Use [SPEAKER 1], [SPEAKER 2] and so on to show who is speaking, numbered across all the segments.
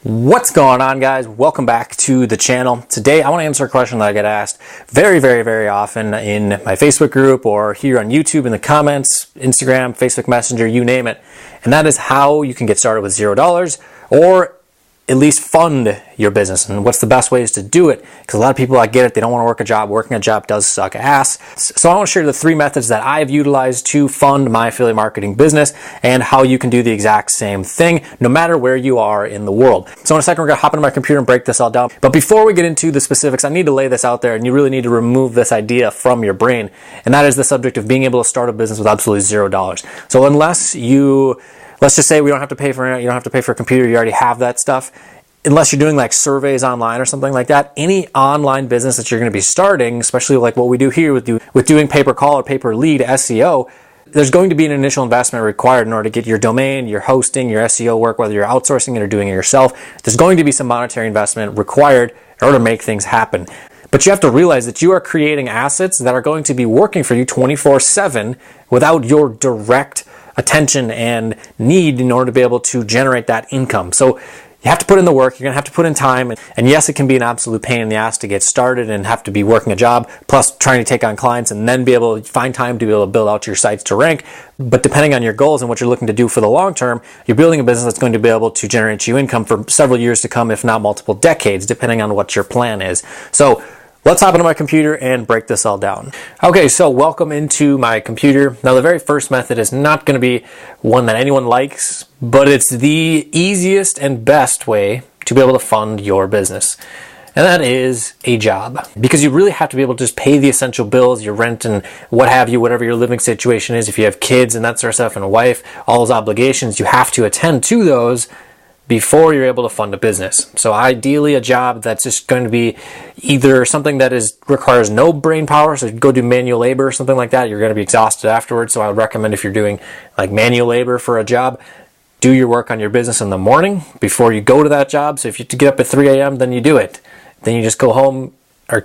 [SPEAKER 1] What's going on, guys? Welcome back to the channel. Today I want to answer a question that I get asked very often in my Facebook group or here on YouTube in the comments, Instagram, Facebook Messenger, you name it. And that is how you can get started with $0 or at least fund your business, and what's the best ways to do it, because a lot of people, I get it, they don't want to work a job. Working a job does suck ass. So I want to share the 3 methods that I've utilized to fund my affiliate marketing business and how you can do the exact same thing no matter where you are in the world. So in a second we're going to hop into my computer and break this all down. But before we get into the specifics, I need to lay this out there, and you really need to remove this idea from your brain, and that is the subject of being able to start a business with absolutely $0. So let's just say we don't have to pay for it, you don't have to pay for a computer, you already have that stuff. Unless you're doing like surveys online or something like that, any online business that you're going to be starting, especially like what we do here with doing pay-per-call or pay-per-lead SEO, there's going to be an initial investment required in order to get your domain, your hosting, your SEO work, whether you're outsourcing it or doing it yourself. There's going to be some monetary investment required in order to make things happen. But you have to realize that you are creating assets that are going to be working for you 24/7 without your direct attention and need in order to be able to generate that income. So you have to put in the work, you're going to have to put in time, and yes, it can be an absolute pain in the ass to get started and have to be working a job, plus trying to take on clients and then be able to find time to be able to build out your sites to rank. But depending on your goals and what you're looking to do for the long term, you're building a business that's going to be able to generate you income for several years to come, if not multiple decades, depending on what your plan is. So let's hop into my computer and break this all down. Okay, so welcome into my computer. Now, the very first method is not going to be one that anyone likes, but it's the easiest and best way to be able to fund your business. And that is a job. Because you really have to be able to just pay the essential bills, your rent and what have you, whatever your living situation is. If you have kids and that sort of stuff and a wife, all those obligations, you have to attend to those before you're able to fund a business. So ideally a job that's just going to be either something that requires no brain power, so go do manual labor or something like that, you're going to be exhausted afterwards. So I would recommend, if you're doing like manual labor for a job, do your work on your business in the morning before you go to that job. So if you have to get up at 3 a.m., then you do it. Then you just go home, or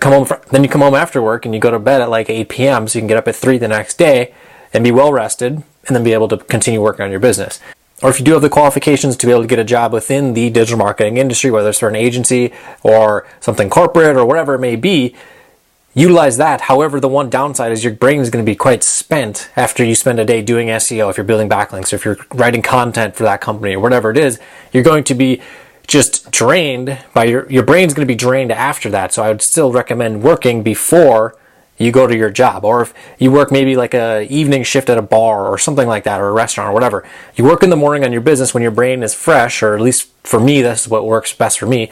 [SPEAKER 1] then you come home after work and you go to bed at like 8 p.m. so you can get up at 3 the next day and be well rested and then be able to continue working on your business. Or if you do have the qualifications to be able to get a job within the digital marketing industry, whether it's for an agency or something corporate or whatever it may be, utilize that. However, the one downside is your brain is going to be quite spent after you spend a day doing SEO. If you're building backlinks, or if you're writing content for that company or whatever it is, you're going to be just drained by your brain's going to be drained after that. So I would still recommend working before you go to your job. Or if you work maybe like a evening shift at a bar or something like that, or a restaurant or whatever, you work in the morning on your business when your brain is fresh, or at least for me, this is what works best for me.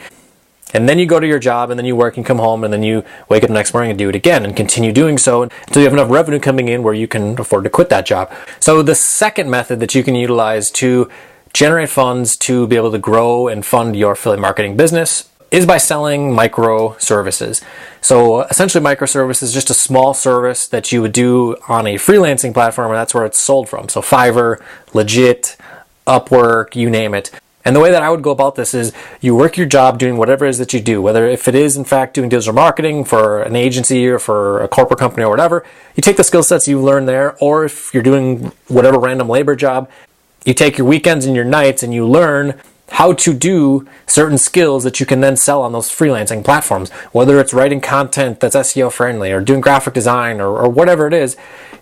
[SPEAKER 1] And then you go to your job, and then you work and come home, and then you wake up the next morning and do it again and continue doing so until you have enough revenue coming in where you can afford to quit that job. So the second method that you can utilize to generate funds to be able to grow and fund your affiliate marketing business is by selling microservices. So essentially, microservice is just a small service that you would do on a freelancing platform, and that's where it's sold from. So Fiverr, Legit, Upwork, you name it. And the way that I would go about this is you work your job doing whatever it is that you do, whether if it is in fact doing digital marketing for an agency or for a corporate company or whatever, you take the skill sets you learn there, or if you're doing whatever random labor job, you take your weekends and your nights and you learn how to do certain skills that you can then sell on those freelancing platforms, whether it's writing content that's SEO friendly or doing graphic design or whatever it is.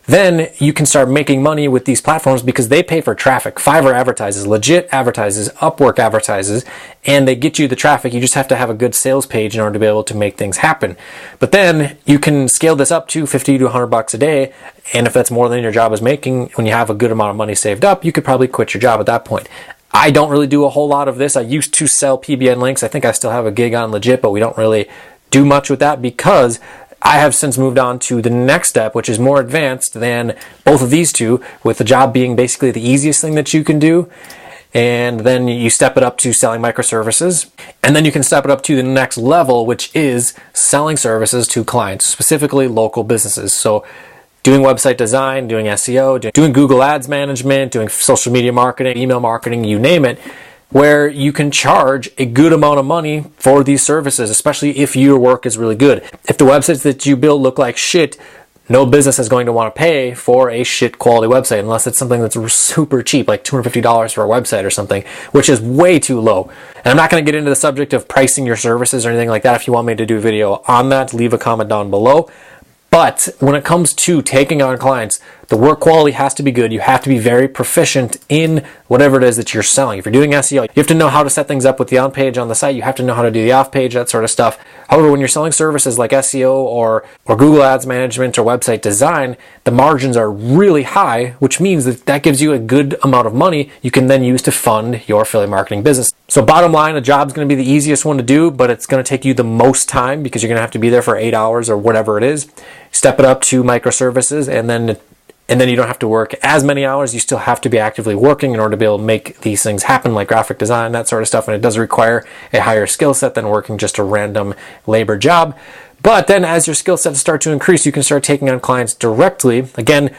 [SPEAKER 1] Then you can start making money with these platforms because they pay for traffic. Fiverr advertises, Legit advertises, Upwork advertises, and they get you the traffic. You just have to have a good sales page in order to be able to make things happen. But then you can scale this up to $50 to $100 a day. And if that's more than your job is making, when you have a good amount of money saved up, you could probably quit your job at that point. I don't really do a whole lot of this. I used to sell PBN links. I think I still have a gig on Legit, but we don't really do much with that because I have since moved on to the next step, which is more advanced than both of these two, with the job being basically the easiest thing that you can do. And then you step it up to selling microservices. And then you can step it up to the next level, which is selling services to clients, specifically local businesses. So doing website design, doing SEO, doing Google Ads management, doing social media marketing, email marketing, you name it, where you can charge a good amount of money for these services, especially if your work is really good. If the websites that you build look like shit, no business is going to want to pay for a shit quality website unless it's something that's super cheap, like $250 for a website or something, which is way too low. And I'm not going to get into the subject of pricing your services or anything like that. If you want me to do a video on that, leave a comment down below. But when it comes to taking on clients, the work quality has to be good. You have to be very proficient in whatever it is that you're selling. If you're doing SEO, you have to know how to set things up with the on page on the site. You have to know how to do the off page, that sort of stuff. However, when you're selling services like SEO or Google Ads management or website design, the margins are really high, which means that gives you a good amount of money you can then use to fund your affiliate marketing business. So bottom line, a job's going to be the easiest one to do, but it's going to take you the most time because you're going to have to be there for 8 hours or whatever it is. Step it up to microservices, and then you don't have to work as many hours. You still have to be actively working in order to be able to make these things happen, like graphic design, that sort of stuff. And it does require a higher skill set than working just a random labor job. But then as your skill sets start to increase, you can start taking on clients directly. Again,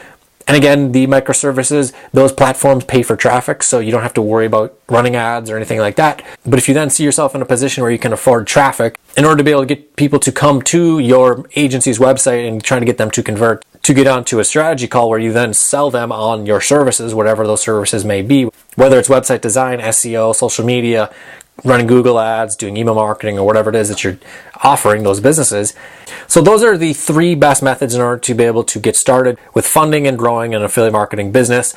[SPEAKER 1] the microservices, those platforms pay for traffic, so you don't have to worry about running ads or anything like that. But if you then see yourself in a position where you can afford traffic, in order to be able to get people to come to your agency's website and trying to get them to convert, to get onto a strategy call where you then sell them on your services, whatever those services may be, whether it's website design, SEO, social media, running Google ads, doing email marketing, or whatever it is that you're offering those businesses. So those are the 3 best methods in order to be able to get started with funding and growing an affiliate marketing business.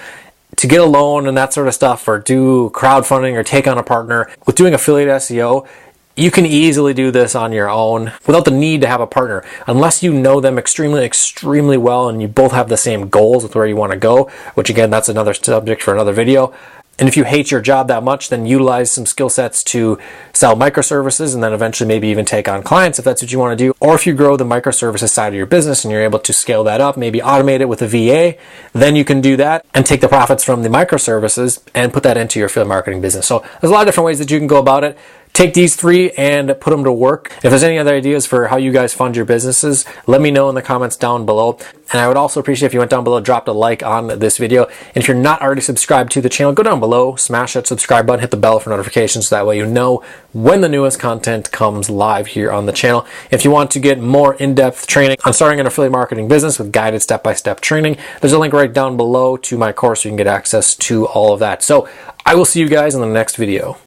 [SPEAKER 1] To get a loan and that sort of stuff, or do crowdfunding or take on a partner. With doing affiliate SEO, you can easily do this on your own without the need to have a partner, unless you know them extremely, extremely well and you both have the same goals with where you want to go, which again, that's another subject for another video. And if you hate your job that much, then utilize some skill sets to sell microservices and then eventually maybe even take on clients if that's what you want to do. Or if you grow the microservices side of your business and you're able to scale that up, maybe automate it with a VA, then you can do that and take the profits from the microservices and put that into your affiliate marketing business. So there's a lot of different ways that you can go about it. Take these 3 and put them to work. If there's any other ideas for how you guys fund your businesses, let me know in the comments down below. And I would also appreciate if you went down below, dropped a like on this video. And if you're not already subscribed to the channel, go down below, smash that subscribe button, hit the bell for notifications, so that way you know when the newest content comes live here on the channel. If you want to get more in-depth training on starting an affiliate marketing business with guided step-by-step training, there's a link right down below to my course so you can get access to all of that. So I will see you guys in the next video.